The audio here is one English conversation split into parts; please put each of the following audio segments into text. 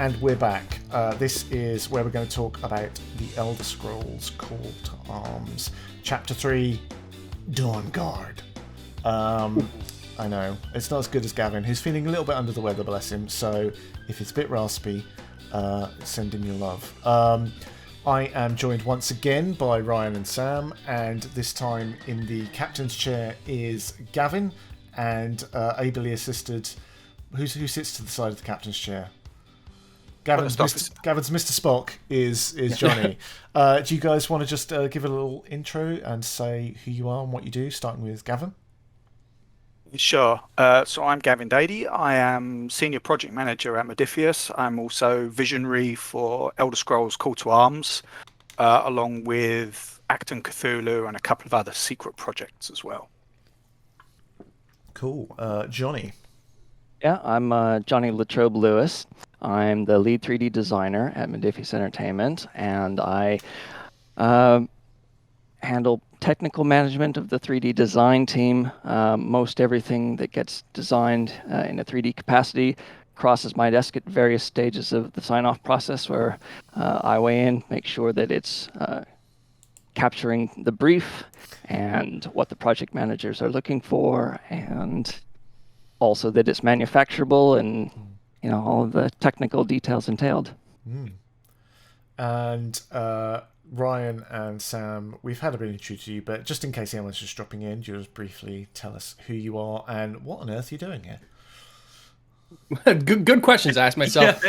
and we're back. This is where we're going to talk about the Elder Scrolls Call to Arms, Chapter 3, Dawnguard. I know, it's not as good as Gavin, who's feeling a little bit under the weather, bless him, so if it's a bit raspy, send in your love. I am joined once again by Ryan and Sam, and this time in the captain's chair is Gavin, and ably assisted... Who sits to the side of the captain's chair? Gavin's Mr. Spock is Jonny. Do you guys want to just give a little intro and say who you are and what you do, starting with Gavin? Sure. So I'm Gavin Dady. I am Senior Project Manager at Modiphius. I'm also visionary for Elder Scrolls Call to Arms, along with Acton Cthulhu and a couple of other secret projects as well. Cool. Jonny? Yeah, I'm Jonny Latrobe Lewis. I'm the lead 3D designer at Modiphius Entertainment, and I handle technical management of the 3D design team. Most everything that gets designed in a 3D capacity crosses my desk at various stages of the sign-off process, where I weigh in, make sure that it's capturing the brief and what the project managers are looking for, and also that it's manufacturable and all of the technical details entailed. And Ryan and Sam, we've had a bit of intro to you, but just in case anyone's just dropping in, just briefly tell us who you are and what on earth you're doing here. Good questions I ask myself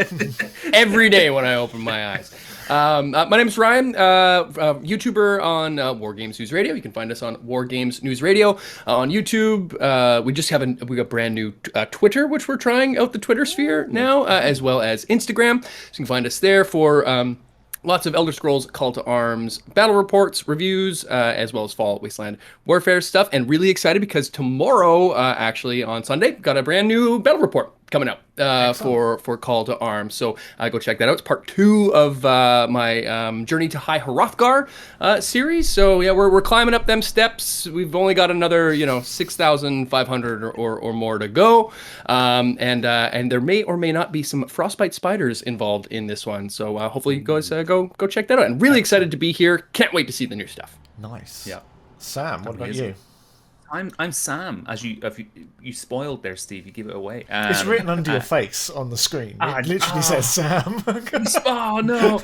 every day when I open my eyes. My name is Ryan, YouTuber on Wargames News Radio. You can find us on Wargames News Radio on YouTube. We got brand new Twitter, which we're trying out the Twitter sphere now, as well as Instagram. So you can find us there for lots of Elder Scrolls Call to Arms battle reports, reviews, as well as Fall Wasteland Warfare stuff. And really excited because tomorrow, actually on Sunday, got a brand new battle report coming out for Call to Arms. So go check that out. It's part 2 of my Journey to High Hrothgar series. So yeah, we're climbing up them steps. We've only got another 6,500 or more to go. And there may or may not be some frostbite spiders involved in this one. So hopefully you guys go check that out. And really excited to be here. Can't wait to see the new stuff. Nice. Yeah. Sam, what about you? I'm Sam. As you spoiled there, Steve. You give it away. It's written under your face on the screen. It literally says Sam. Oh no.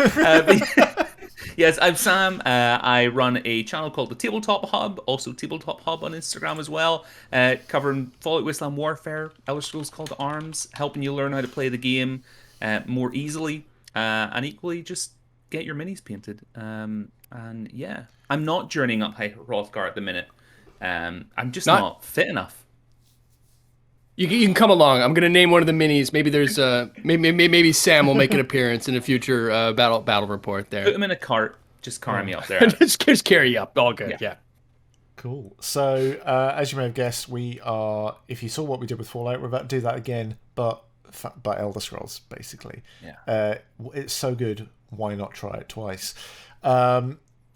Yes, I'm Sam. I run a channel called the Tabletop Hub, also Tabletop Hub on Instagram as well, covering Fallout Wasteland Warfare, Elder Scrolls Call to Arms, helping you learn how to play the game more easily, and equally just get your minis painted. And yeah, I'm not journeying up High Hrothgar at the minute. I'm just not fit enough. You can come along. I'm gonna name one of the minis. Maybe there's maybe Sam will make an appearance in a future battle report there. Put him in a cart. Just carry me up there. just carry you up. All good. Yeah. Cool. So as you may have guessed, we are. If you saw what we did with Fallout, we're about to do that again, but Elder Scrolls basically. Yeah. It's so good. Why not try it twice?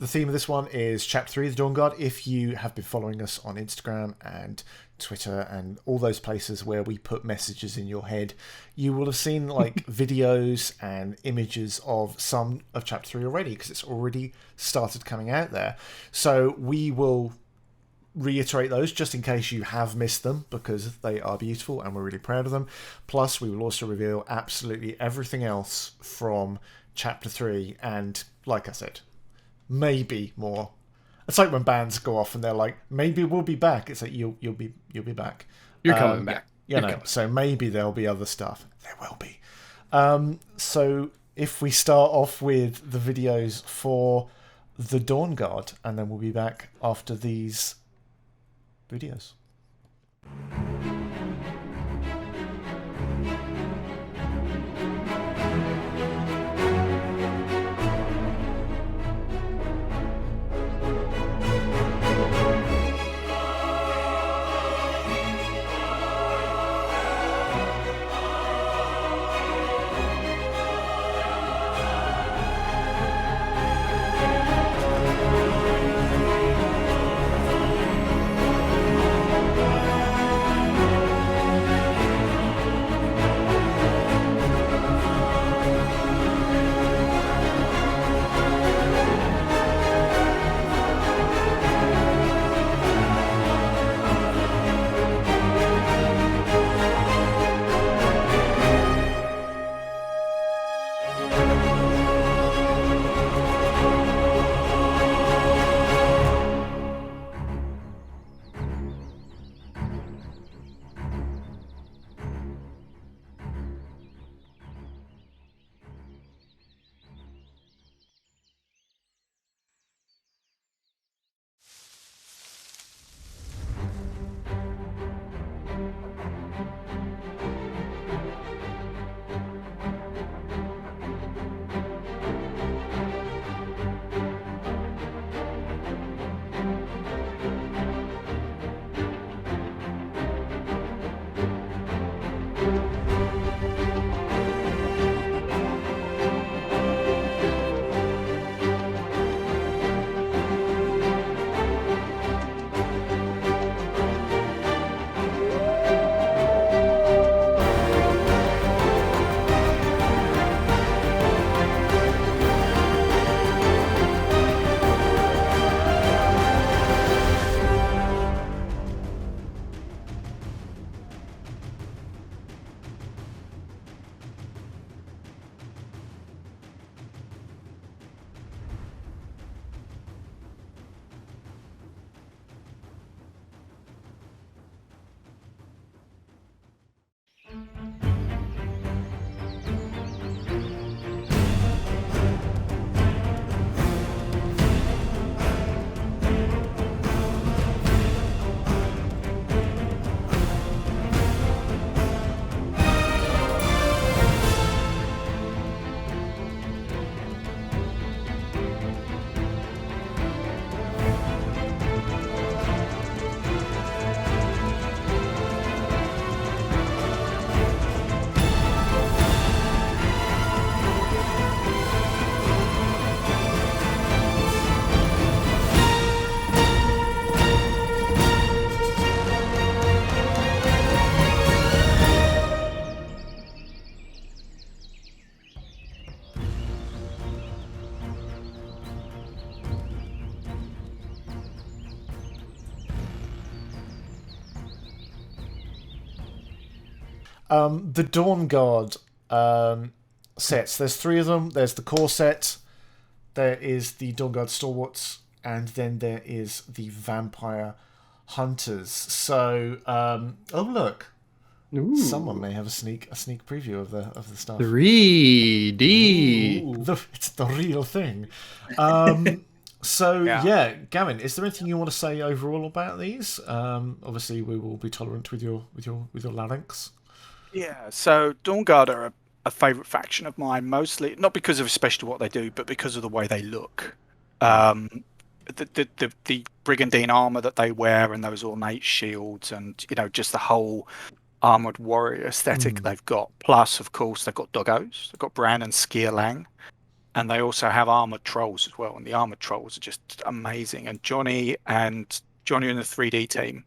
The theme of this one is Chapter 3 of the Dawnguard. If you have been following us on Instagram and Twitter and all those places where we put messages in your head, you will have seen like videos and images of some of Chapter 3 already, because it's already started coming out there. So we will reiterate those just in case you have missed them, because they are beautiful and we're really proud of them. Plus, we will also reveal absolutely everything else from Chapter 3, and like I said, maybe more. It's like when bands go off and they're like, maybe we'll be back. It's like you'll be back. You're coming back. So maybe there'll be other stuff. There will be. So if we start off with the videos for the Dawnguard, and then we'll be back after these videos. The Dawnguard sets. There's 3 of them. There's the core set. There is the Dawnguard Stalwarts, and then there is the Vampire Hunters. So, oh look, someone may have a sneak preview of the stuff. 3D. It's the real thing. So yeah, Gavin, is there anything you want to say overall about these? Obviously, we will be tolerant with your larynx. Yeah. So Dawnguard are a favourite faction of mine, mostly not because of especially what they do, but because of the way they look. The brigandine armor that they wear and those ornate shields, and just the whole armored warrior aesthetic they've got. Plus, of course, they've got doggos. They've got Bran and Skierlang, and they also have armored trolls as well. And the armored trolls are just amazing. And Jonny and the 3D team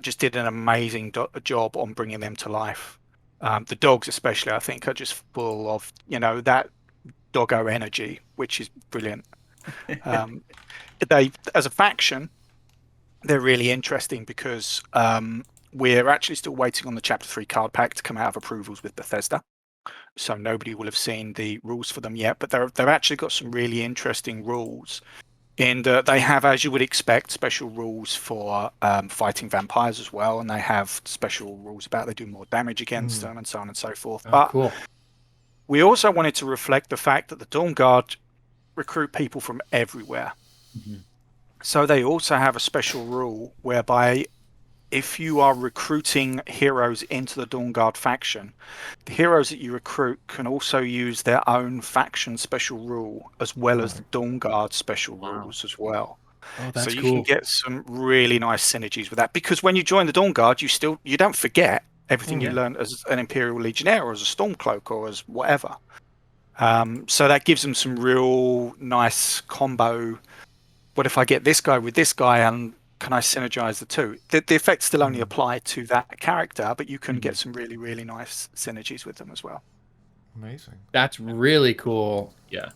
just did an amazing job on bringing them to life. The dogs, especially, I think, are just full of that doggo energy, which is brilliant. They, as a faction, they're really interesting because we're actually still waiting on the Chapter 3 card pack to come out of approvals with Bethesda. So nobody will have seen the rules for them yet, but they've actually got some really interesting rules. And they have, as you would expect, special rules for fighting vampires as well, and they have special rules about they do more damage against them and so on and so forth. But cool. We also wanted to reflect the fact that the Dawnguard recruit people from everywhere. So they also have a special rule whereby if you are recruiting heroes into the Dawnguard faction, the heroes that you recruit can also use their own faction special rule as well as the Dawnguard special rules as well. Oh, that's so you cool. can get some really nice synergies with that, because when you join the Dawnguard, you don't forget everything you learned as an Imperial Legionnaire or as a Stormcloak or as whatever. So that gives them some real nice combo. What if I get this guy with this guy, and can I synergize the two? The effects still only apply to that character, but you can get some really, really nice synergies with them as well. Amazing. That's really cool. Yeah.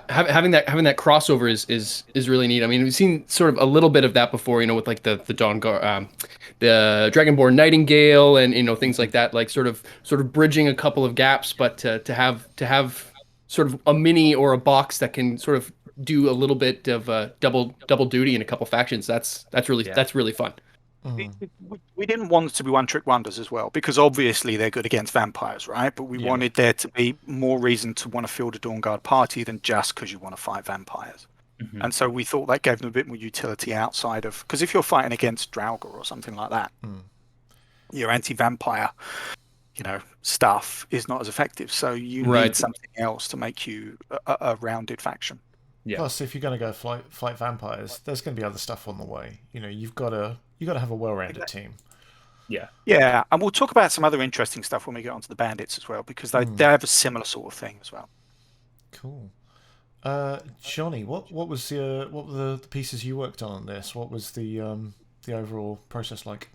Having that crossover is really neat. I mean, we've seen sort of a little bit of that before, with like the Dawnguard, the Dragonborn Nightingale, and things like that, like sort of bridging a couple of gaps, but to have sort of a mini or a box that can sort of do a little bit of double duty in a couple factions. That's really fun. We didn't want it to be one-trick wonders as well, because obviously they're good against vampires, right? But we wanted there to be more reason to want to field a Dawnguard party than just because you want to fight vampires. And so we thought that gave them a bit more utility outside of, because if you're fighting against Draugr or something like that, your anti-vampire stuff is not as effective. So you need something else to make you a rounded faction. Plus, if you're going to go fight vampires, there's going to be other stuff on the way. You've got to have a well-rounded team. Yeah, and we'll talk about some other interesting stuff when we get onto the Bandits as well, because they have a similar sort of thing as well. Cool. Jonny, what were the pieces you worked on this? What was the overall process like?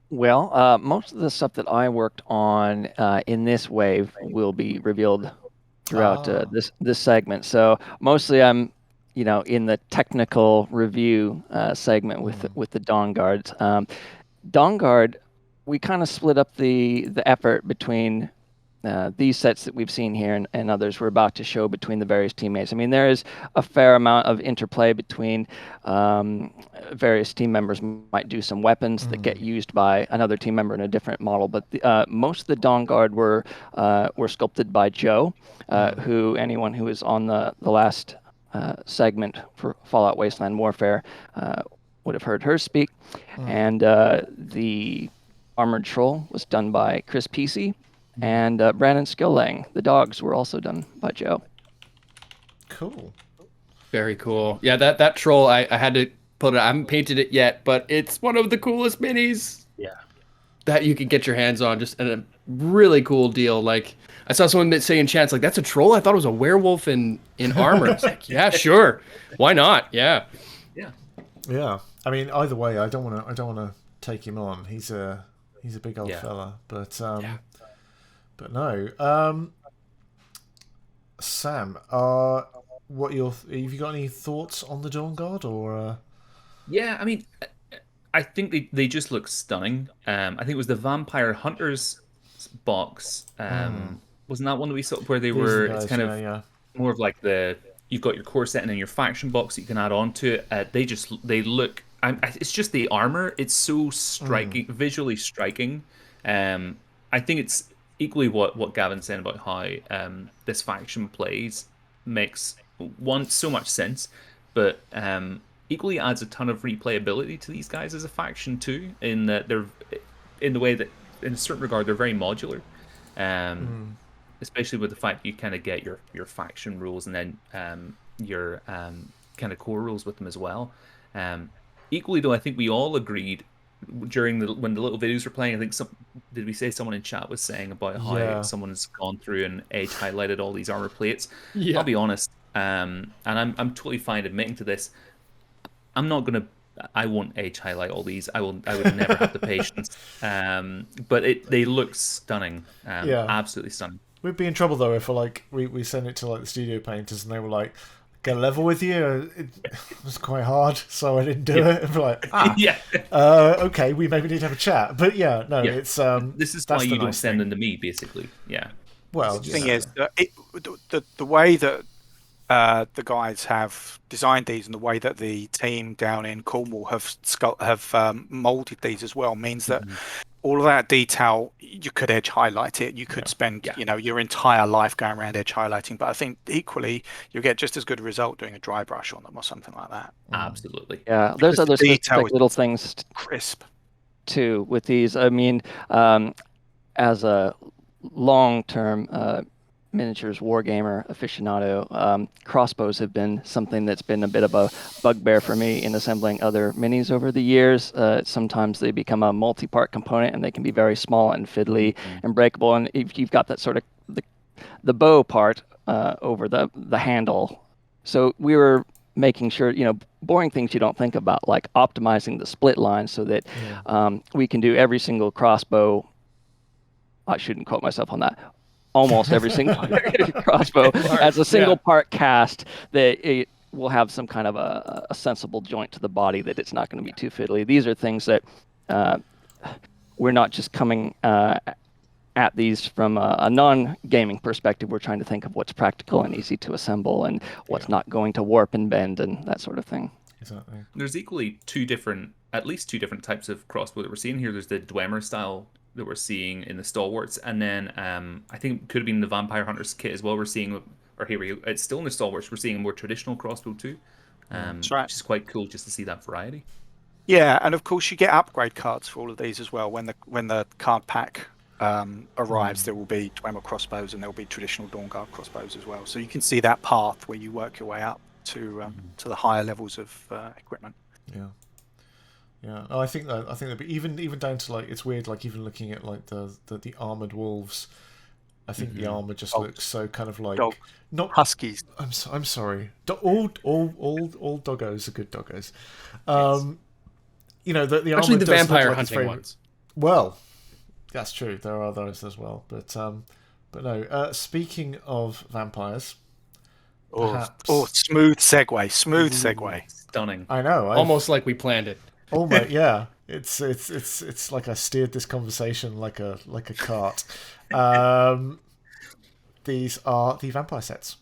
Well, most of the stuff that I worked on in this wave will be revealed throughout this segment. So mostly I'm in the technical review segment with the Dawnguards. Dawnguard, we kind of split up the effort between these sets that we've seen here and others we're about to show between the various teammates. I mean, there is a fair amount of interplay between various team members. Might do some weapons that get used by another team member in a different model, but most of the Dawnguard were sculpted by Joe, who anyone who was on the last segment for Fallout Wasteland Warfare would have heard her speak. And the Armored Troll was done by Chris Pesey. And Brandon Skillang, the dogs, were also done by Joe. Cool. Very cool. Yeah, that troll, I had to put it. I haven't painted it yet, but it's one of the coolest minis. Yeah. That you can get your hands on. Just a really cool deal. Like, I saw someone say in chat, like, that's a troll? I thought it was a werewolf in armor. It's like, yeah, sure. Why not? Yeah. Yeah. I mean, either way, I don't want to take him on. He's a big old fella, but But no. Sam, have you got any thoughts on the Dawnguard or? Yeah, I mean, I think they just look stunning. I think it was the Vampire Hunters box. Wasn't that one that we saw where they were? It's kind of more of like you've got your core set and then your faction box that you can add on to it. They look. It's just the armor. It's so striking, visually striking. I think it's equally what Gavin's saying about how this faction plays makes so much sense, but equally adds a ton of replayability to these guys as a faction too. In that they're in the way that, in a certain regard, they're very modular. Especially with the fact you kind of get your faction rules and then your kind of core rules with them as well. Equally, though, I think we all agreed during when the little videos were playing. I think did we say someone in chat was saying about how someone's gone through and edge highlighted all these armor plates. I'll be honest, and I'm totally fine admitting to this. I won't edge highlight all these. I would never have the patience. But they look stunning. Absolutely stunning. We'd be in trouble though if we send it to like the studio painters and they were like, "Get a level with you." It was quite hard, so I didn't do it. And we're like, okay, we maybe need to have a chat. But it's this is why you don't send them to me, basically. Yeah. Well, the thing is, the way that the guys have designed these and the way that the team down in Cornwall have molded these as well means that all of that detail, you could edge highlight it. You could spend your entire life going around edge highlighting, but I think equally you'll get just as good a result doing a dry brush on them or something like that. Absolutely. Yeah, there's other specific little things crisp too with these. I mean, as a long-term miniatures wargamer aficionado, crossbows have been something that's been a bit of a bugbear for me in assembling other minis over the years. Sometimes they become a multi-part component and they can be very small and fiddly and breakable, and if you've got that sort of the bow part over the handle. So we were making sure, boring things you don't think about, like optimizing the split line so that we can do every single crossbow. I shouldn't quote myself on that. Almost every single crossbow as a single part cast, that it will have some kind of a sensible joint to the body, that it's not going to be too fiddly. These are things that we're not just coming at these from a non-gaming perspective. We're trying to think of what's practical and easy to assemble and what's not going to warp and bend and that sort of thing. Exactly. There's equally at least two different types of crossbow that we're seeing here. There's the Dwemer style that we're seeing in the Stalwarts, and then I think it could have been the Vampire Hunters kit as well. We're seeing, or here we go, it's still in the Stalwarts. We're seeing a more traditional crossbow too, That's right. Which is quite cool just to see that variety. Yeah, and of course you get upgrade cards for all of these as well. When the card pack arrives, there will be Dwemer crossbows and there will be traditional Dawnguard crossbows as well. So you can see that path where you work your way up to the higher levels of equipment. Yeah, I think that even down to like, it's weird, like even looking at like the armored wolves, I think the armor just looks so kind of like not huskies. I'm sorry. All doggos are good doggos. The actually armor the vampire hunting ones. Well, that's true. There are those as well, but no. Speaking of vampires. Smooth segue. Stunning. I know. Almost like we planned it. Oh my, yeah. It's like I steered this conversation like a cart. These are the vampire sets.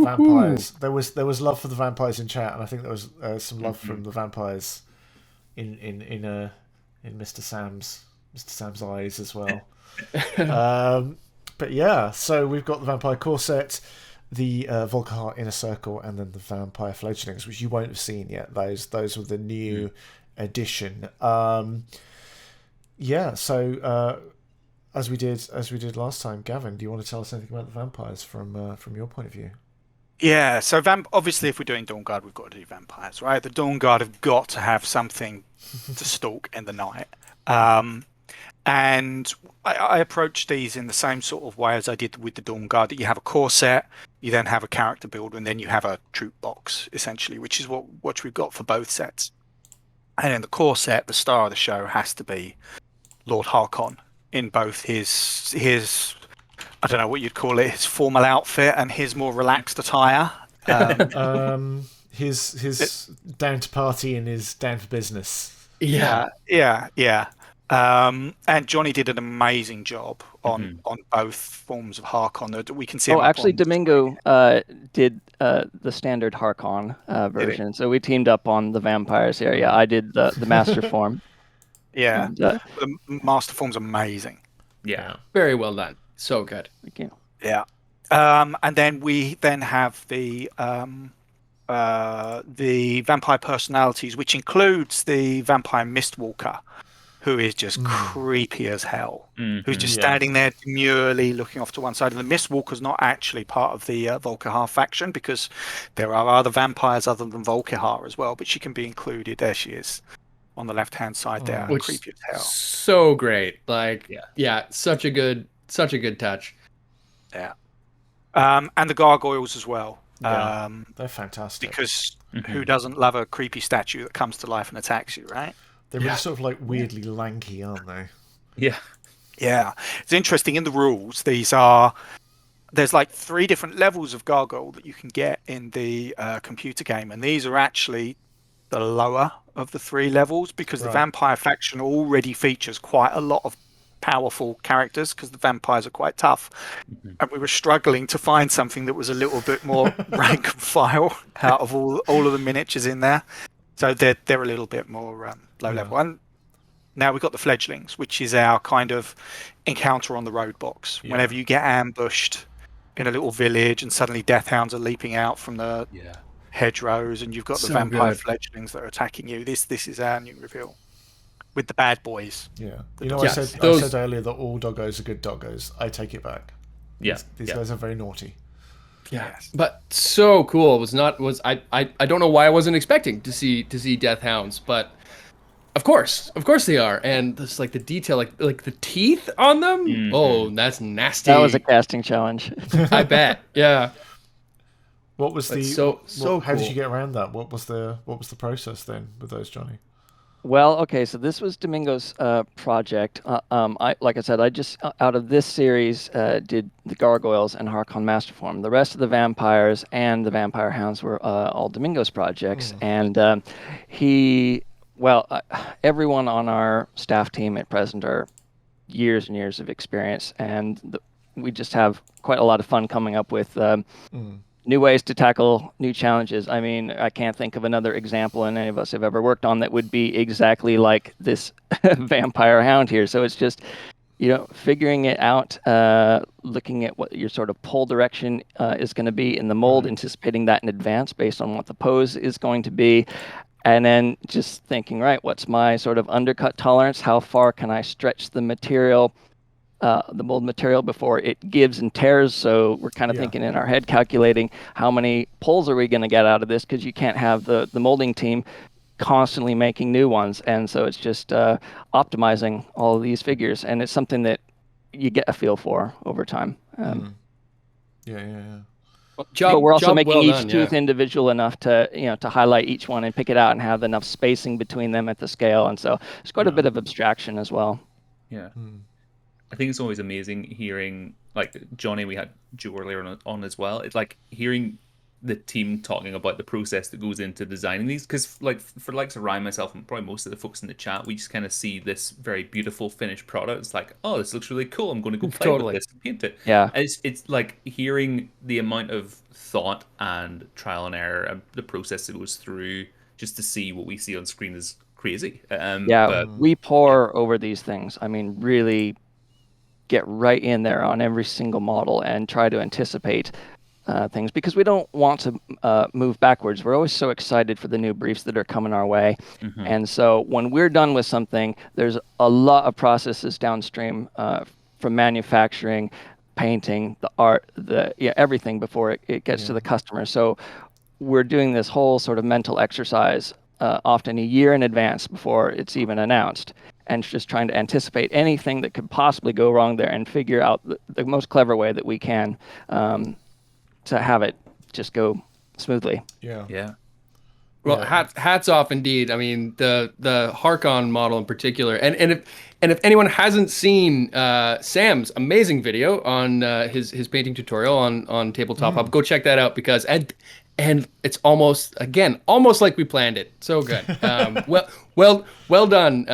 vampires. There was love for the vampires in chat, and I think there was some love from the vampires in Mr. Sam's eyes as well. But yeah, so we've got the vampire core set, the Volkihar Inner Circle, and then the vampire fledglings, which you won't have seen yet. Those were the new edition. Yeah, so as we did last time, Gavin, do you want to tell us anything about the vampires from your point of view? Yeah, so obviously if we're doing Dawnguard, we've got to do vampires, right? The Dawnguard have got to have something to stalk in the night. And I approach these in the same sort of way as I did with the Dawnguard, that you have a core set, you then have a character builder, and then you have a troop box, essentially, which is what we've got for both sets. And in the core set, the star of the show has to be Lord Harkon in both his I don't know what you'd call it, his formal outfit and his more relaxed attire. His down to party and his down for business. Yeah. And Jonny did an amazing job on both forms of Harkon. That we can see. Actually, Domingo did the standard Harkon version. So we teamed up on the vampires here. Yeah, I did the master form. Yeah, and, the master form's amazing. Yeah, very well done. So good. Thank you. Yeah, and then we have the vampire personalities, which includes the vampire Mistwalker, who is just creepy as hell. Who's just standing there demurely looking off to one side. And the Mistwalker's not actually part of the Volkihar faction, because there are other vampires other than Volkihar as well, but she can be included. There she is on the left-hand side there. Which creepy as hell. So great. Like, yeah, such a good touch. Yeah. And the gargoyles as well. Yeah, they're fantastic. Because who doesn't love a creepy statue that comes to life and attacks you, right? They're really sort of like weirdly lanky, aren't they? Yeah. Yeah. It's interesting, in the rules, there's like 3 different levels of gargoyle that you can get in the computer game, and these are actually the lower of the 3 levels, because the vampire faction already features quite a lot of powerful characters, because the vampires are quite tough. And we were struggling to find something that was a little bit more rank and file out of all of the miniatures in there. So they're a little bit more low level. And now we've got the fledglings, which is our kind of encounter on the road box. Yeah. Whenever you get ambushed in a little village and suddenly death hounds are leaping out from the hedgerows, and you've got the vampire fledglings that are attacking you. This is our new reveal with the bad boys. Yeah, I said earlier that all doggos are good doggos. I take it back. Yeah, these guys are very naughty. Yeah, but so cool. I don't know why I wasn't expecting to see death hounds, but of course they are. And this, like, the detail, like the teeth on them. Oh, that's nasty. That was a casting challenge. I bet. Yeah. What was the how did you get around that? What was the process then with those, Jonny? Well, okay, so this was Domingo's project. Like I said, I just out of this series did the gargoyles and Harkon Masterform. The rest of the vampires and the vampire hounds were all Domingo's projects, and everyone on our staff team at present are years and years of experience, and we just have quite a lot of fun coming up with new ways to tackle new challenges. I mean, I can't think of another example any of us have ever worked on that would be exactly like this vampire hound here. So it's just, figuring it out, looking at what your sort of pull direction is going to be in the mold, anticipating that in advance based on what the pose is going to be. And then just thinking, right, what's my sort of undercut tolerance? How far can I stretch the material, the mold material, before it gives and tears? So we're kind of thinking in our head, calculating how many pulls are we going to get out of this, because you can't have the molding team constantly making new ones. And so it's just optimizing all of these figures, and it's something that you get a feel for over time. But we're also making each tooth individual enough to to highlight each one and pick it out and have enough spacing between them at the scale. And so it's quite a bit of abstraction as well. Yeah. I think it's always amazing hearing, like, Jonny, we had Joe earlier on as well. It's like hearing the team talking about the process that goes into designing these, because like for likes of Ryan, myself, and probably most of the folks in the chat, we just kind of see this very beautiful finished product. It's like, oh, this looks really cool. I'm going to go play with this and paint it. Yeah. And it's like hearing the amount of thought and trial and error and the process it goes through just to see what we see on screen is crazy. We pour over these things. I mean, really get right in there on every single model and try to anticipate things, because we don't want to move backwards. We're always so excited for the new briefs that are coming our way. And so when we're done with something, there's a lot of processes downstream from manufacturing, painting, the art, everything before it gets to the customer. So we're doing this whole sort of mental exercise often a year in advance before it's even announced, and just trying to anticipate anything that could possibly go wrong there and figure out the most clever way that we can to have it just go smoothly. Yeah. Well, hats off indeed. I mean, the Harkon model in particular, and if anyone hasn't seen Sam's amazing video on his painting tutorial on Tabletop Hub, go check that out, because and it's almost like we planned it. So good. Well done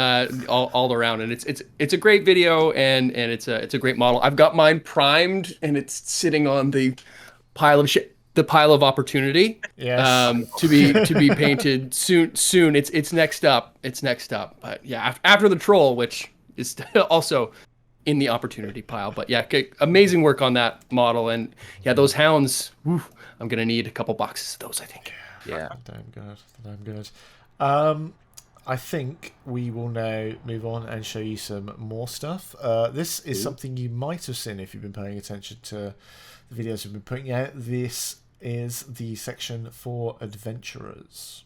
all around, and it's a great video, and it's a great model. I've got mine primed, and it's sitting on the pile of shit. The pile of opportunity, to be painted soon. It's next up. But yeah, after the troll, which is also in the opportunity pile. But yeah, amazing work on that model, and yeah, those hounds. Whew, I'm gonna need a couple boxes of those, I think. Yeah. Damn good. I think we will now move on and show you some more stuff. This is something you might have seen if you've been paying attention to the videos we've been putting out. This is the section for adventurers.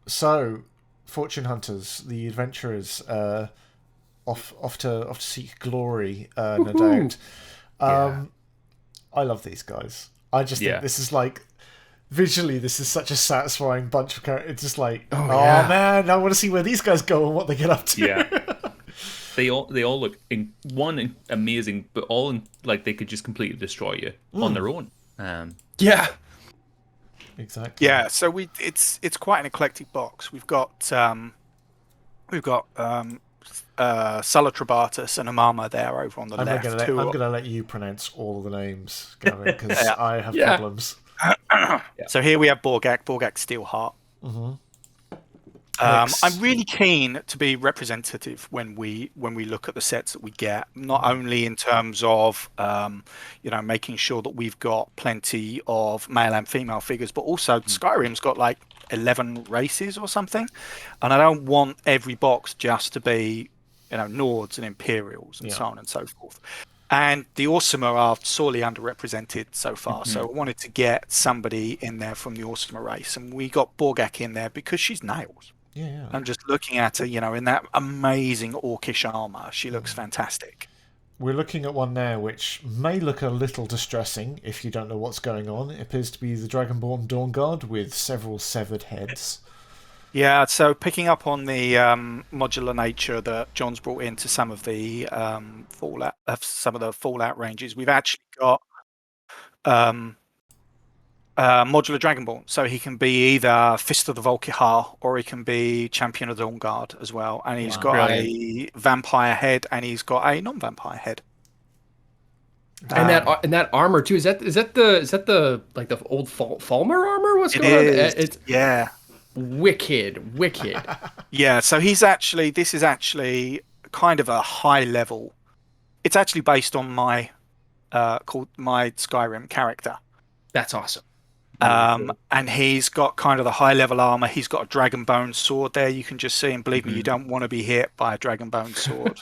So, fortune hunters, the adventurers, off to seek glory, no doubt. I love these guys. I just think this is like, visually, this is such a satisfying bunch of characters. It's just like, man, I want to see where these guys go and what they get up to. Yeah. They all look amazing, but all like they could just completely destroy you on their own. Yeah. Exactly. Yeah, so it's quite an eclectic box. We've got Salatrabatus and Amama there over on the left. I'm going to let you pronounce all the names, Gavin, because I have problems. So here we have Borgak Steelheart. I'm really keen to be representative when we look at the sets that we get, not only in terms of making sure that we've got plenty of male and female figures, but also Skyrim's got like 11 races or something, and I don't want every box just to be Nords and Imperials and so on and so forth. And the Orsimer are sorely underrepresented so far, so I wanted to get somebody in there from the Orsimer race, and we got Borgak in there because she's nails. Yeah. I'm just looking at her, in that amazing orcish armor. She looks fantastic. We're looking at one now which may look a little distressing if you don't know what's going on. It appears to be the Dragonborn Dawnguard with several severed heads. Yeah, so picking up on the modular nature that John's brought into some of the Fallout ranges, we've actually got modular Dragonborn. So he can be either Fist of the Volkihar or he can be Champion of the Dawnguard as well. And he's got a vampire head and he's got a non-vampire head. And that armor too. Is that the like the old Falmer armor? What's going on? It's wicked. Yeah. So this is actually kind of a high level. It's actually based on my Skyrim character. That's awesome. And he's got kind of the high level armor. He's got a dragon bone sword there. You can just see, and believe me, you don't want to be hit by a dragon bone sword.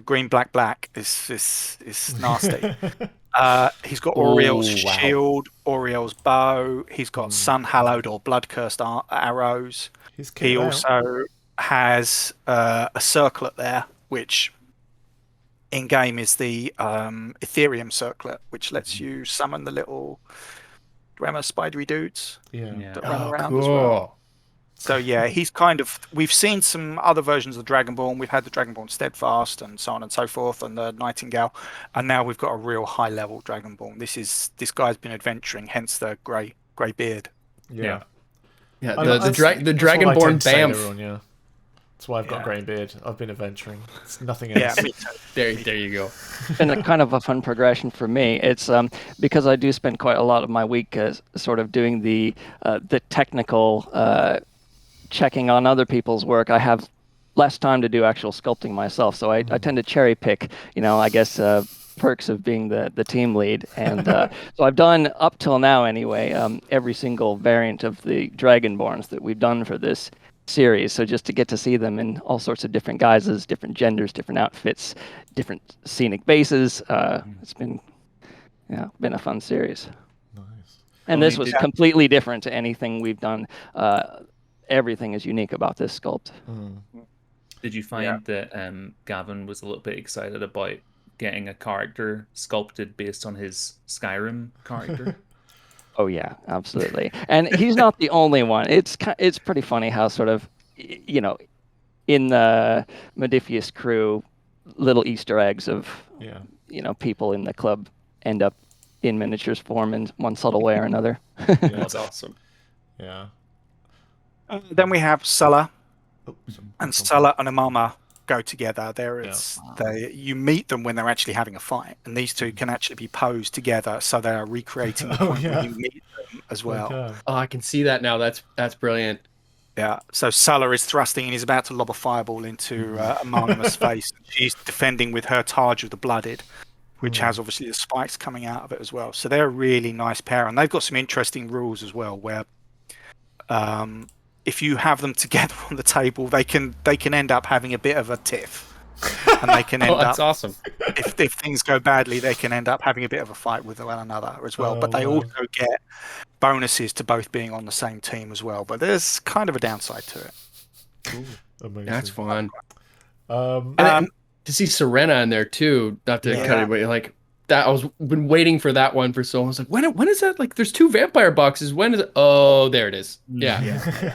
Green, black is nasty. He's got Oriel's shield, Oriel's bow. He's got sun hallowed or blood cursed arrows. He also has a circlet there, which in game is the Ethereum circlet, which lets you summon the little Dremor spidery dudes that run around as well. So he's kind of. We've seen some other versions of the Dragonborn. We've had the Dragonborn Steadfast and so on and so forth, and the Nightingale, and now we've got a real high level Dragonborn. This guy's been adventuring, hence the grey beard. The Dragonborn Bamf. That's why I've got grey beard. I've been adventuring. It's nothing else. Yeah, me too. There you go. And a kind of a fun progression for me. It's because I do spend quite a lot of my week sort of doing the technical checking on other people's work. I have less time to do actual sculpting myself, so I tend to cherry pick. I guess perks of being the team lead, and so I've done up till now anyway every single variant of the Dragonborns that we've done for this series. So just to get to see them in all sorts of different guises, different genders, different outfits, different scenic bases, it's been a fun series. Nice. And this was completely different to anything we've done. Everything is unique about this sculpt. Did you find that Gavin was a little bit excited about getting a character sculpted based on his Skyrim character? Oh yeah, absolutely. And he's not the only one. It's pretty funny how sort of, in the Modiphius crew, little Easter eggs of, people in the club end up in miniatures form in one subtle way or another. That's awesome. Yeah. Then we have Sulla, and Sulla and Amama go together. You meet them when they're actually having a fight, and these two can actually be posed together, so they are recreating the point when you meet them as well. Okay. Oh, I can see that now. That's brilliant. Yeah. So Sulla is thrusting, and he's about to lob a fireball into Amama's face. She's defending with her Targe of the Blooded, which has obviously the spikes coming out of it as well. So they're a really nice pair, and they've got some interesting rules as well, where if you have them together on the table, they can end up having a bit of a tiff, and they can end that's awesome. If things go badly, they can end up having a bit of a fight with one another as well. But they also get bonuses to both being on the same team as well. But there's kind of a downside to it. Ooh, amazing. That's fun. And to see Serena in there too, not to cut it, but like that, I was been waiting for that one for so long. I was like, when is that? Like, there's 2 vampire boxes. When is it? Oh, there it is. Yeah.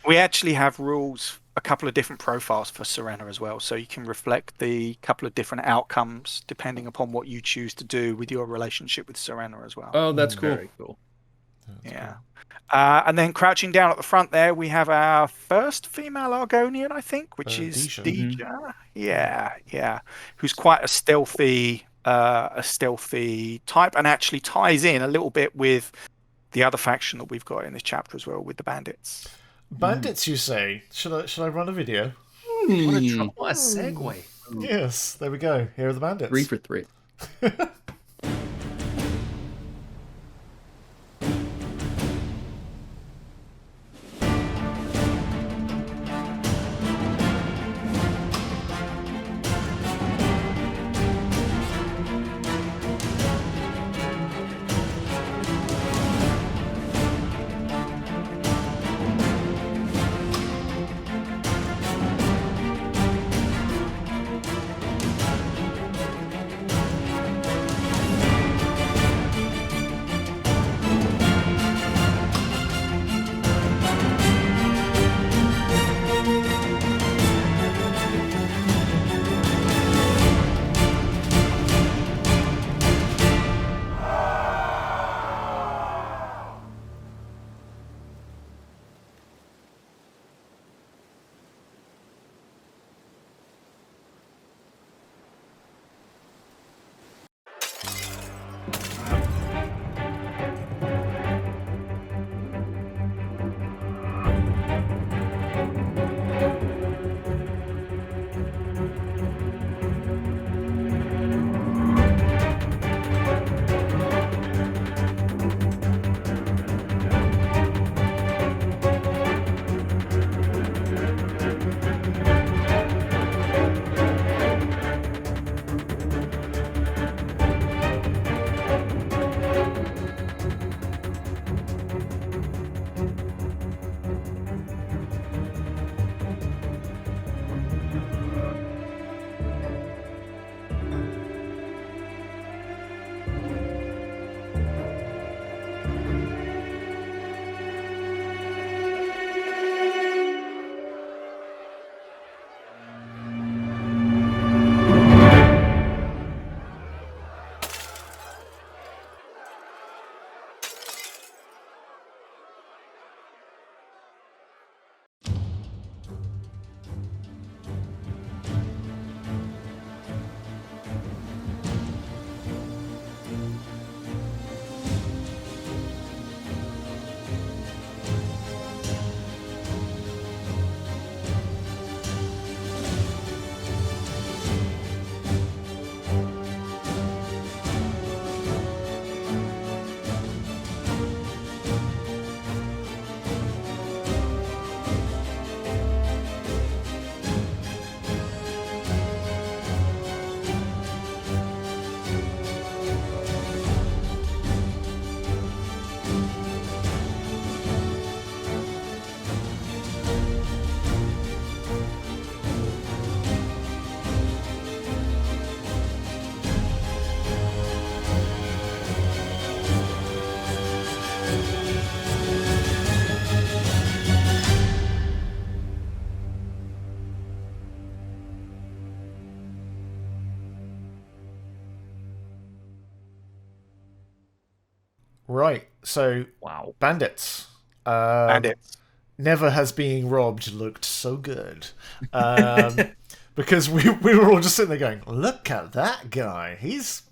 We actually have rules, a couple of different profiles for Serena as well, so you can reflect the couple of different outcomes depending upon what you choose to do with your relationship with Serena as well. Oh, that's cool. Very cool. That's cool. And then crouching down at the front there, we have our first female Argonian, I think, which is Deja. Yeah. Who's quite a stealthy type, and actually ties in a little bit with the other faction that we've got in this chapter as well, with the Bandits. Bandits, you say? Should I run a video? What a segue. Yes, there we go. Here are the Bandits. 3 for 3. Right. So, Wow. Bandits. Bandits. Never has being robbed looked so good. Because we were all just sitting there going, look at that guy. He's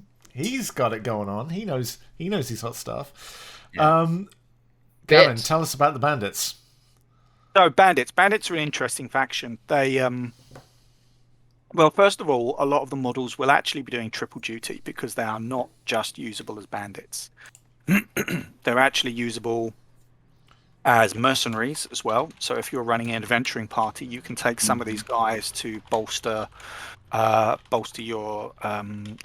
got it going on. He knows his hot stuff. Yeah. Gavin, tell us about the Bandits. So Bandits are an interesting faction. They well, first of all, a lot of the models will actually be doing triple duty because they are not just usable as bandits. They're actually usable as mercenaries as well. So if you're running an adventuring party, you can take some of these guys to bolster your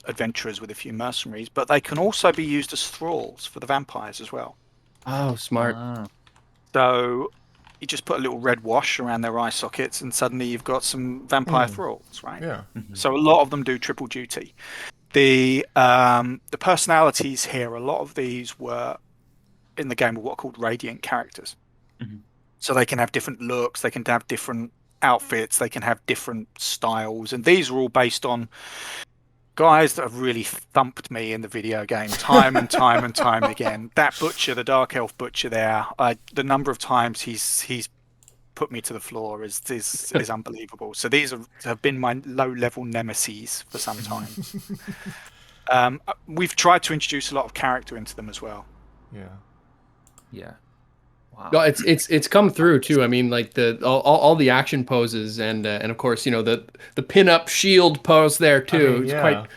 adventurers with a few mercenaries. But they can also be used as thralls for the vampires as well. Oh, smart. So you just put a little red wash around their eye sockets, and suddenly you've got some vampire thralls, right? Yeah. So a lot of them do triple duty. The personalities here, a lot of these were in the game were what are called radiant characters. So they can have different looks, they can have different outfits, they can have different styles, and these are all based on guys that have really thumped me in the video game time and time and time again. That butcher, the dark elf butcher there, the number of times he's put me to the floor is unbelievable. So these have been my low-level nemesis for some time. We've tried to introduce a lot of character into them as well. Yeah. Wow. No, it's come through too. I mean, like all the action poses and of course, you know, the pin-up shield pose there too. It's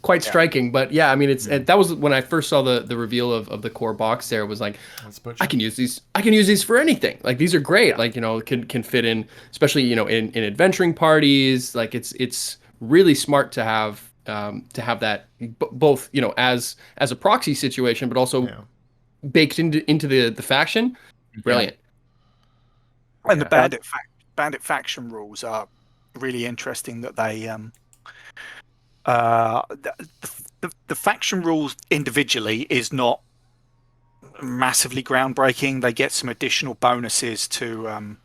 quite striking. But yeah, I mean, that was when I first saw the reveal of the core box. There, it was like, I can use these for anything. Like these are great. Like, you know, can fit in, especially, you know, in adventuring parties. Like it's really smart to have that both, you know, as a proxy situation, but also baked into the faction. Brilliant. And the bandit faction rules are really interesting. That they the faction rules individually is not massively groundbreaking. They get some additional bonuses to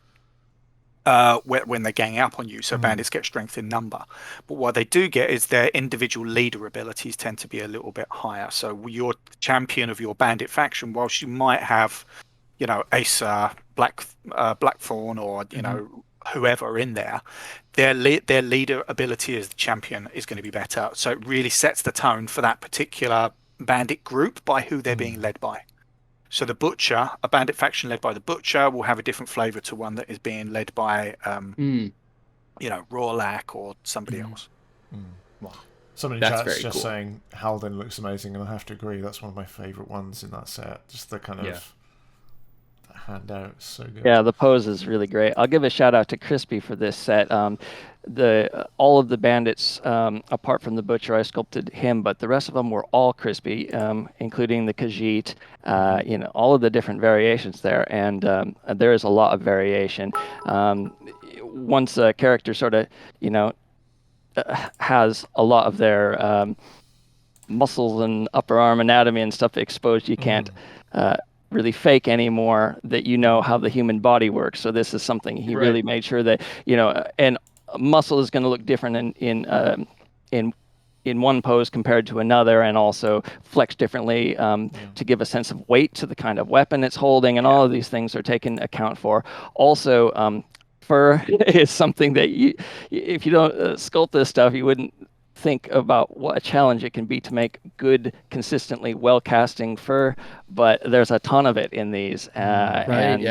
when they're ganging up on you. So bandits get strength in number, but what they do get is their individual leader abilities tend to be a little bit higher. So your champion of your bandit faction, whilst you might have, you know, Acer, Blackthorn, or you know, whoever in there, their leader ability as the champion is going to be better. So it really sets the tone for that particular bandit group by who they're being led by. So the butcher, a bandit faction led by the butcher, will have a different flavor to one that is being led by, you know, Rorlach or somebody else. Wow. Somebody in chat's just saying Halden looks amazing, and I have to agree. That's one of my favorite ones in that set. Just the kind of handout, so good. Yeah, the pose is really great. I'll give a shout out to Crispy for this set. All of the bandits, apart from the butcher, I sculpted him, but the rest of them were all Crispy, including the Khajiit. You know, all of the different variations there, and there is a lot of variation. Once a character sort of, you know, has a lot of their muscles and upper arm anatomy and stuff exposed, you can't really fake anymore that you know how the human body works. So this is something he really made sure that, you know, and muscle is going to look different in one pose compared to another, and also flex differently to give a sense of weight to the kind of weapon it's holding, and all of these things are taken account for. Also, fur is something that if you don't sculpt this stuff, you wouldn't think about what a challenge it can be to make good, consistently well-casting fur, but there's a ton of it in these. And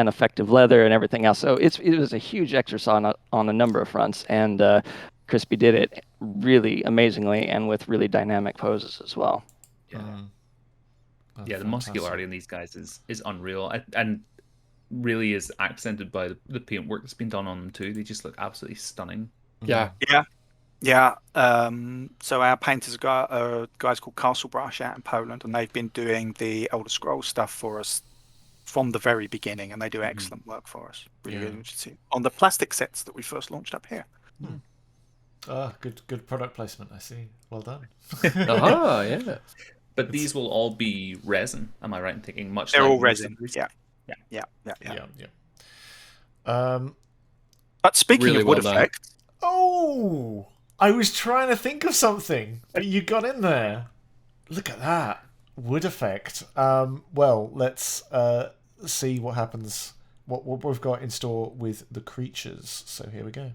effective leather and everything else. So it was a huge exercise on a number of fronts, and Crispy did it really amazingly and with really dynamic poses as well. The muscularity in these guys is unreal, and really is accented by the paint work that's been done on them too. They just look absolutely stunning. So our painters are guys called Castle Brush out in Poland, and they've been doing the Elder Scrolls stuff for us from the very beginning, and they do excellent work for us. Really interesting on the plastic sets that we first launched up here. Good product placement, I see. Well done. Yeah. But these will all be resin. Am I right in thinking? They're all resin. Yeah. But speaking really of wood well effects. Oh, I was trying to think of something, but you got in there. Look at that. wood effect. Well, let's see what happens. What we've got in store with the creatures. So here we go.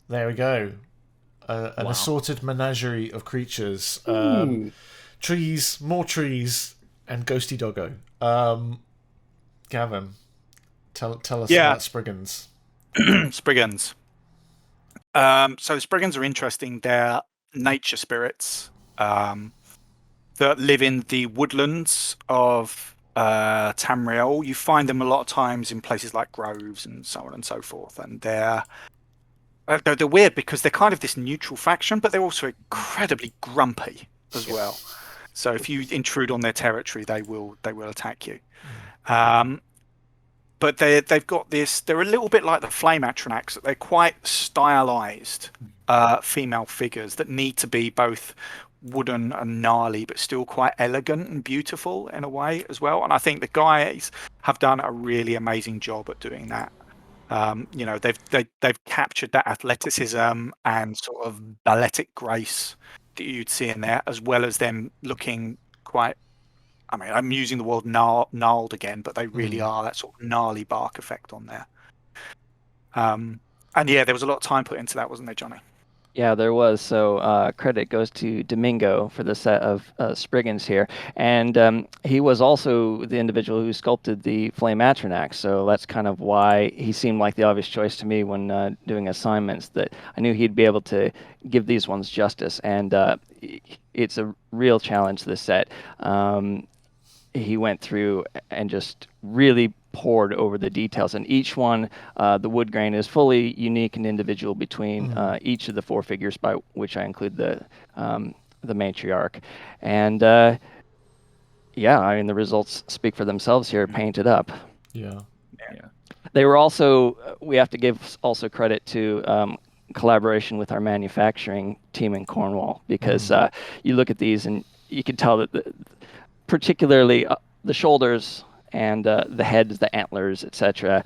There we go. An assorted menagerie of creatures. Trees, more trees, and Ghosty Doggo. Gavin, tell us about Spriggans. Spriggans. So Spriggans are interesting. They're nature spirits that live in the woodlands of Tamriel. You find them a lot of times in places like groves and so on and so forth. And they're weird because they're kind of this neutral faction, but they're also incredibly grumpy as well. So if you intrude on their territory, they will attack you. But they've got this. They're a little bit like the Flame Atronachs. They're quite stylized female figures that need to be both wooden and gnarly, but still quite elegant and beautiful in a way as well. And I think the guys have done a really amazing job at doing that. They've captured that athleticism and sort of balletic grace that you'd see in there, as well as them looking quite. I mean, I'm using the word gnarled again, but they really are that sort of gnarly bark effect on there. And yeah, there was a lot of time put into that, wasn't there, Johnny? Yeah, there was. So credit goes to Domingo for the set of Spriggans here. And he was also the individual who sculpted the Flame Atronach. So that's kind of why he seemed like the obvious choice to me when doing assignments, that I knew he'd be able to give these ones justice. And it's a real challenge, this set. he went through and just really poured over the details. And each one, the wood grain is fully unique and individual between each of the 4 figures, by which I include the matriarch. And yeah, I mean, the results speak for themselves here, painted up. Yeah. They were also, we have to give also credit to collaboration with our manufacturing team in Cornwall, because you look at these and you can tell that particularly the shoulders and the heads, the antlers, etc.,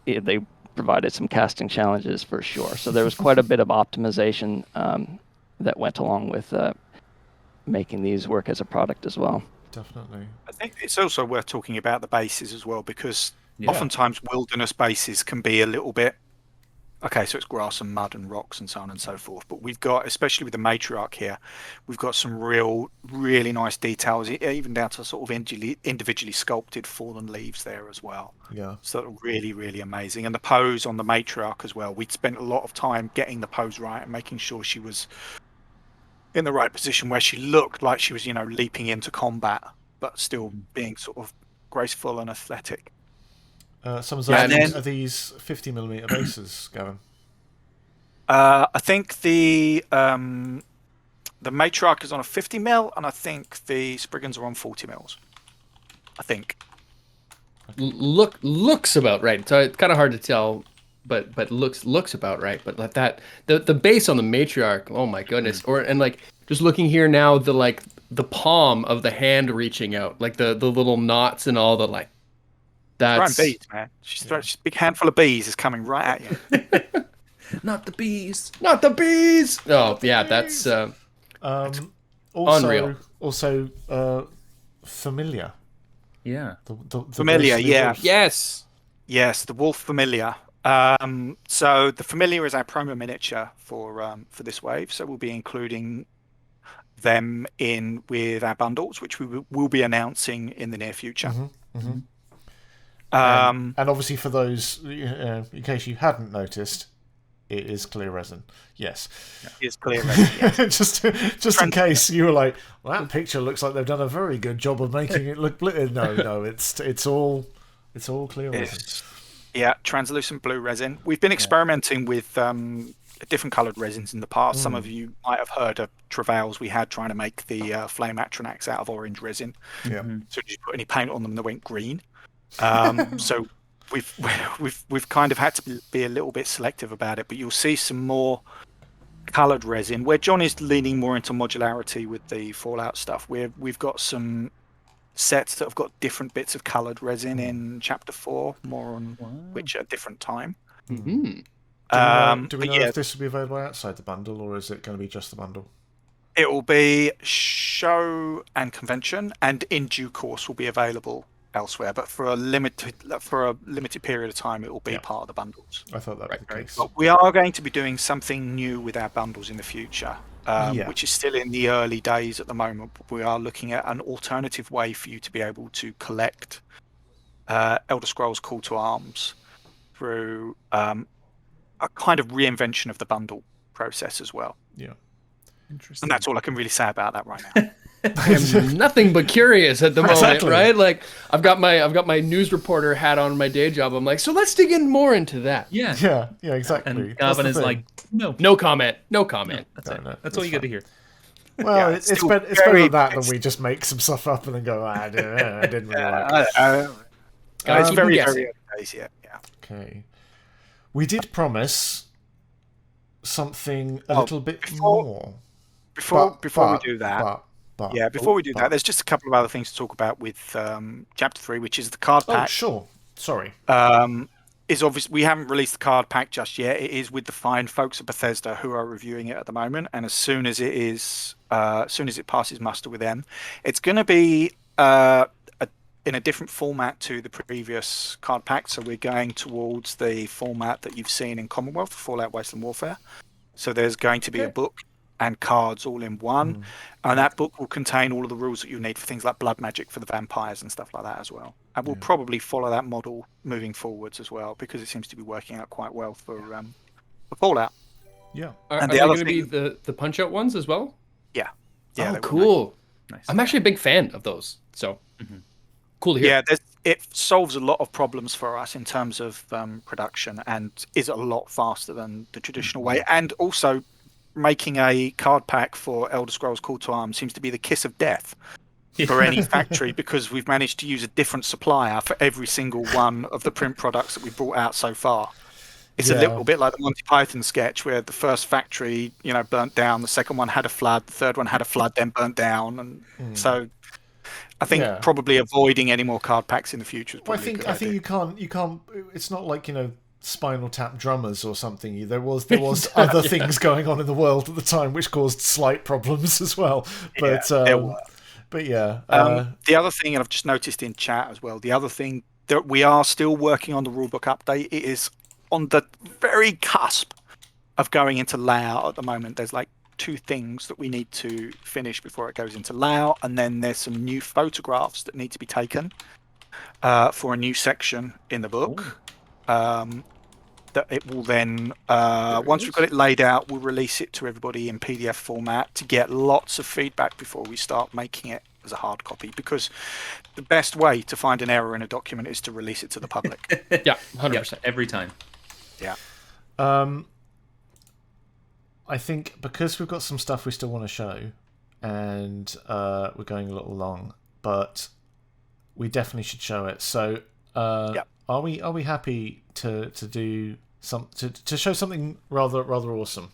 they provided some casting challenges for sure. So there was quite a bit of optimization that went along with making these work as a product as well. Definitely. I think it's also worth talking about the bases as well, because oftentimes wilderness bases can be a little bit, okay, so it's grass and mud and rocks and so on and so forth. But we've got, especially with the matriarch here, we've got some really nice details, even down to sort of individually sculpted fallen leaves there as well. Yeah. So really, really amazing. And the pose on the matriarch as well. We'd spent a lot of time getting the pose right and making sure she was in the right position where she looked like she was, leaping into combat, but still being sort of graceful and athletic. Some of those, are these 50mm bases, Gavin? I think the matriarch is on a 50mm, and I think the Spriggans are on 40mm. I think. Looks about right. So it's kind of hard to tell, but looks about right. But like that, the base on the matriarch, oh my goodness! And like just looking here now, the palm of the hand reaching out, like the little knots and all the like. That's bees, man. She's a big handful of bees is coming right at you. Not the bees. Not the bees. Oh yeah, that's unreal. Also, familiar. Yeah. The familiar, yeah. wolf. Yes, the wolf familiar. So the familiar is our promo miniature for this wave. So we'll be including them in with our bundles, which we will be announcing in the near future. And obviously, for those, in case you hadn't noticed, it is clear resin. Yes, it is clear resin. Yes. just in case you were like, well, that picture looks like they've done a very good job of making it look blue. No, it's all clear resin. Yeah, translucent blue resin. We've been experimenting with different coloured resins in the past. Some of you might have heard of travails we had trying to make the flame atronax out of orange resin. Yeah. So did you put any paint on them, they went green. So we've kind of had to be a little bit selective about it, but you'll see some more coloured resin where John is leaning more into modularity with the Fallout stuff. We've got some sets that have got different bits of coloured resin in Chapter 4, more on which at a different time. Do we know if this will be available outside the bundle, or is it going to be just the bundle? It will be show and convention, and in due course will be available elsewhere, but for a limited period of time, it will be part of the bundles. I thought that was the case. But we are going to be doing something new with our bundles in the future, which is still in the early days at the moment. We are looking at an alternative way for you to be able to collect Elder Scrolls Call to Arms through a kind of reinvention of the bundle process as well. Yeah. Interesting. And that's all I can really say about that right now. I am nothing but curious at the moment, right? Like I've got my news reporter hat on my day job. I'm like, so let's dig in more into that. Yeah, exactly. And Gavin is like, no comment. That's it. That's all you get to hear. Well, it's better that than we just make some stuff up and then go, I didn't really like it. It's very early days yet. Yeah. Okay. We did promise something a little bit more. Before we do that, there's just a couple of other things to talk about with Chapter 3, which is the card pack. Oh, sure. Sorry. Is obvious. We haven't released the card pack just yet. It is with the fine folks at Bethesda who are reviewing it at the moment, and as soon as it passes muster with them, it's going to be in a different format to the previous card pack. So we're going towards the format that you've seen in Commonwealth, Fallout Wasteland Warfare. So there's going to be a book and cards all in one, and that book will contain all of the rules that you need for things like blood magic for the vampires and stuff like that as well. And we'll probably follow that model moving forwards as well, because it seems to be working out quite well for Fallout. Yeah. Are they going to be the punch-out ones as well? Yeah. Oh, cool. Nice. I'm actually a big fan of those. So cool to hear. Yeah, it solves a lot of problems for us in terms of production and is a lot faster than the traditional way. And also, making a card pack for Elder Scrolls Call to Arms seems to be the kiss of death for any factory, because we've managed to use a different supplier for every single one of the print products that we've brought out so far. It's a little bit like the Monty Python sketch where the first factory, burnt down, the second one had a flood, the third one had a flood, then burnt down, and so I think probably avoiding any more card packs in the future is probably a good idea. I think you can't. It's not like Spinal Tap drummers or something. There was other things going on in the world at the time which caused slight problems as well. But the other thing, and I've just noticed in chat as well, the other thing that we are still working on the rulebook update. It is on the very cusp of going into layout at the moment. There's like 2 things that we need to finish before it goes into layout, and then there's some new photographs that need to be taken for a new section in the book. That it will then, once we've got it laid out, we'll release it to everybody in PDF format to get lots of feedback before we start making it as a hard copy, because the best way to find an error in a document is to release it to the public. Yeah, 100%. Every time. Yeah. I think because we've got some stuff we still want to show, and we're going a little long, but we definitely should show it. So, are we happy to do to show something rather awesome?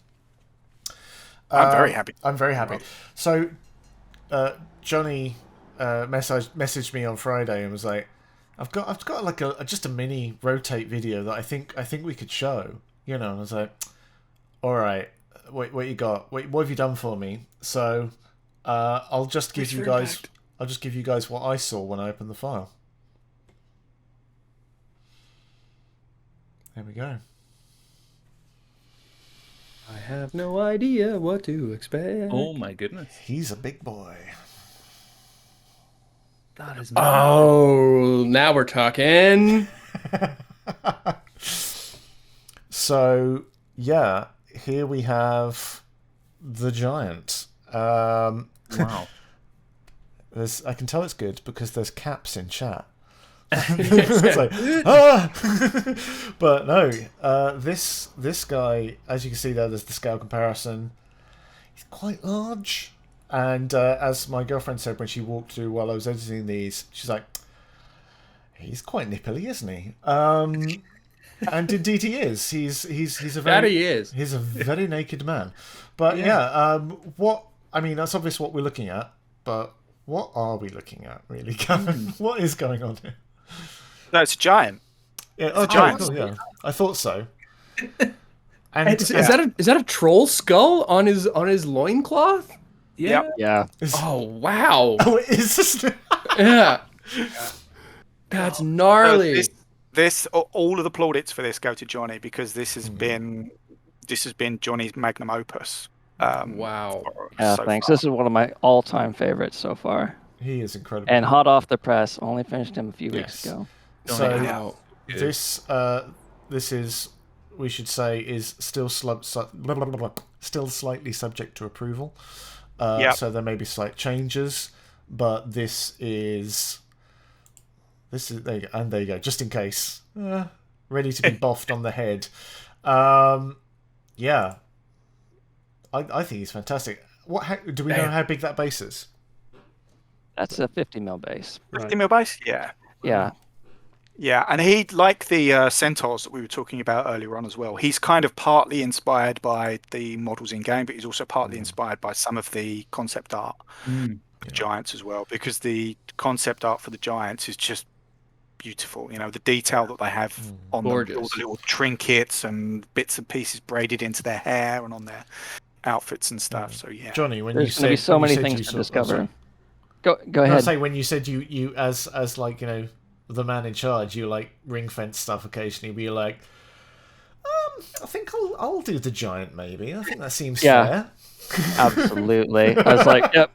I'm very happy. I'm very happy. So, Jonny messaged me on Friday and was like, I've got like just a mini rotate video that I think we could show. And I was like, all right, what you got? What have you done for me? So, I'll just give you guys what I saw when I opened the file. There we go. I have no idea what to expect. Oh my goodness. He's a big boy. That is Oh, now we're talking. So, yeah, here we have the giant. wow. I can tell it's good because there's caps in chat. It's like, but no, this guy, as you can see there's the scale comparison. He's quite large, and as my girlfriend said when she walked through while I was editing these, she's like, he's quite nipply, isn't he? And indeed he is. He's a very naked man. But that's obvious what we're looking at, but what are we looking at really, Gavin? What is going on here? No, it's a giant. Yeah, it's a giant. Cool, yeah. I thought so. And is that a troll skull on his loincloth? Yeah. Yeah. Oh wow. Oh, it is. Yeah. That's gnarly. All of the plaudits for this go to Jonny, because this has been Jonny's magnum opus. Wow. Thanks. This is one of my all-time favorites so far. He is incredible. And hot off the press. Only finished him a few weeks ago. So this is, we should say, is still still slightly subject to approval. So there may be slight changes, but this is there you go, and there you go, just in case, ready to be boffed on the head. I think he's fantastic. Do we know how big that base is? That's a 50 mil base. 50 mil base? Yeah. Yeah. Yeah, and he, like the centaurs that we were talking about earlier on as well, he's kind of partly inspired by the models in game, but he's also partly inspired by some of the concept art of the giants as well, because the concept art for the giants is just beautiful. The detail that they have on them, all the little trinkets and bits and pieces braided into their hair and on their outfits and stuff. So yeah, Jonny, when there's going to be so many things to discover. Go ahead. I say when you said you as like the man in charge, you like ring fence stuff occasionally. But you're like, I think I'll do the giant maybe. I think that seems fair. Absolutely. I was like, yep.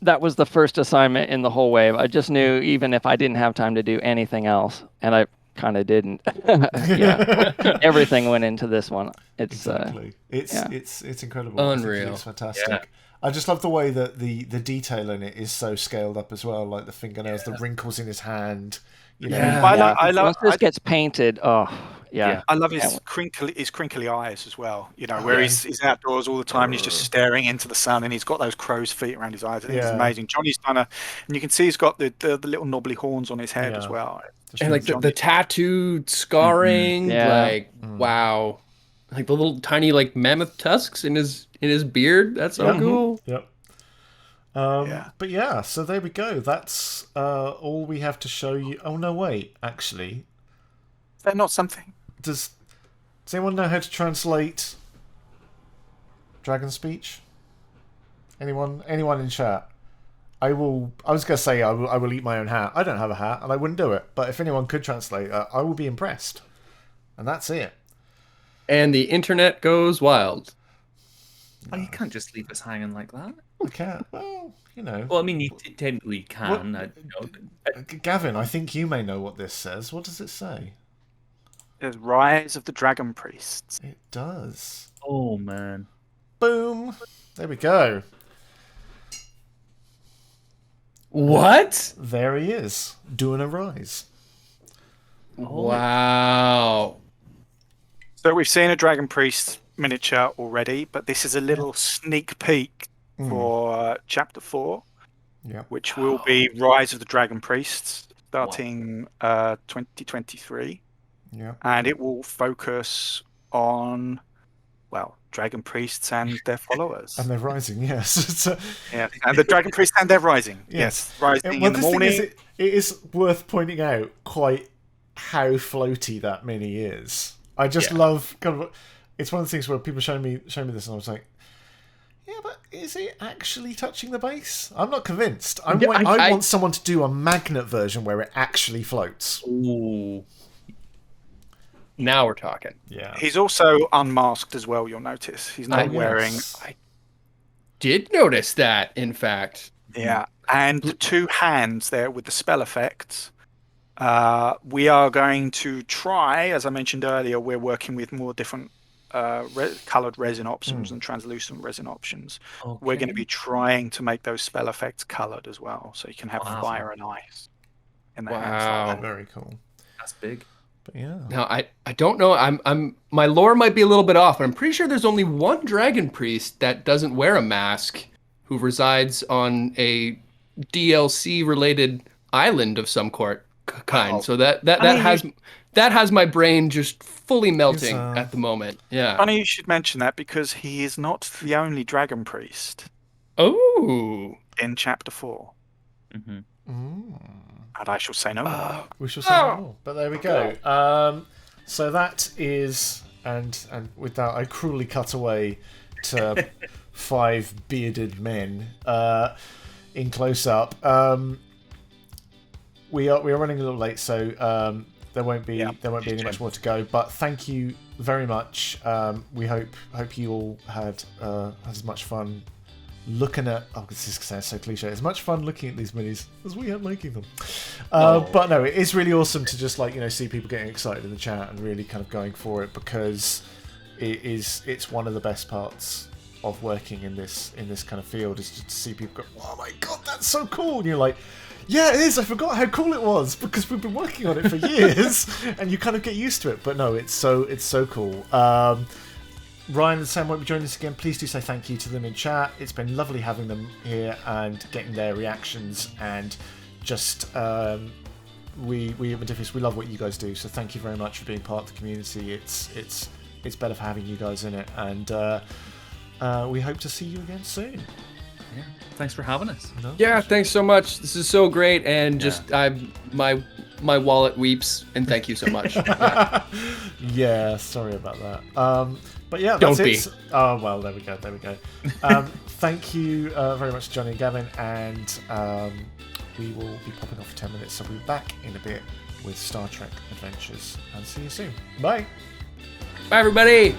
That was the first assignment in the whole wave. I just knew even if I didn't have time to do anything else, and kind of didn't. Yeah, everything went into this one. It's exactly. It's incredible. Unreal. It's fantastic. Yeah. I just love the way that the detail in it is so scaled up as well, like the fingernails, the wrinkles in his hand. You know, I love. Once this gets painted, yeah. I love his crinkly eyes as well. You know, where he's outdoors all the time and he's just staring into the sun, and he's got those crow's feet around his eyes. I think it's amazing. Johnny's done and you can see he's got the little knobbly horns on his head as well. And like the tattooed scarring, wow, like the little tiny like mammoth tusks in his beard. That's so cool. Yep. But yeah, so there we go. That's all we have to show you. Oh no, wait, actually, Is that not something? does anyone know how to translate dragon speech? Anyone in chat? I was going to say I will eat my own hat. I don't have a hat, and I wouldn't do it. But if anyone could translate that, I will be impressed. And that's it. And the internet goes wild. Oh, you can't just leave us hanging like that. I can't. Well, you know. Well, I mean, you technically can. Gavin, I think you may know what this says. What does it say? There's Rise of the Dragon Priests. It does. Oh, man. Boom. There we go. What? There he is, doing a rise. Wow. So we've seen a Dragon Priest miniature already, but this is a little sneak peek for Chapter 4, which will be Rise of the Dragon Priests, starting 2023. Yeah. And it will focus on, well, Dragon Priests and their followers. And they're rising, yes. And the Dragon Priests and their rising. Yes, rising in the morning. It is worth pointing out quite how floaty that mini is. I just love kind of. It's one of the things where people show me this, and I was like, "Yeah, but is it actually touching the base? I'm not convinced. I want someone to do a magnet version where it actually floats." Ooh. Now we're talking. Yeah. He's also unmasked as well. You'll notice he's not wearing. I did notice that, in fact. Yeah, and the two hands there with the spell effects. We are going to try, as I mentioned earlier, we're working with more different coloured resin options and translucent resin options. Okay. We're going to be trying to make those spell effects coloured as well, so you can have fire and ice in the hands. Wow, very cool. That's big. But yeah. Now I don't know. I'm my lore might be a little bit off, but I'm pretty sure there's only one Dragon Priest that doesn't wear a mask, who resides on a DLC related island of some kind. So that has my brain just fully melting at the moment. Yeah. Funny you should mention that, because he is not the only Dragon Priest. Oh. In Chapter 4. Mm-hmm. And I shall say no more. We shall say no more. But there we go. So that is, and with that, I cruelly cut away to 5 bearded men in close up. We are running a little late, so there won't be any much more to go. But thank you very much. We hope you all had as much fun looking at. Oh, this sounds so cliche. As much fun looking at these minis as we had making them. But no, it is really awesome to just see people getting excited in the chat and really kind of going for it, because it's one of the best parts of working in this kind of field, is just to see people go, "Oh my god, that's so cool!" And you're like, "Yeah, it is. I forgot how cool it was because we've been working on it for years," and you kind of get used to it. But no, it's so cool. Ryan and Sam won't be joining us again. Please do say thank you to them in chat. It's been lovely having them here and getting their reactions, and just we at Modiphius, we love what you guys do. So thank you very much for being part of the community. It's better for having you guys in it, and we hope to see you again soon. Yeah, thanks for having us. Yeah, thanks so much. This is so great, and just my wallet weeps, and thank you so much. Yeah, sorry about that. But yeah, that's it. Oh well, there we go. Thank you very much, Johnny and Gavin, and we will be popping off for 10 minutes, so we'll be back in a bit with Star Trek Adventures, and see you soon. Bye. Bye, everybody.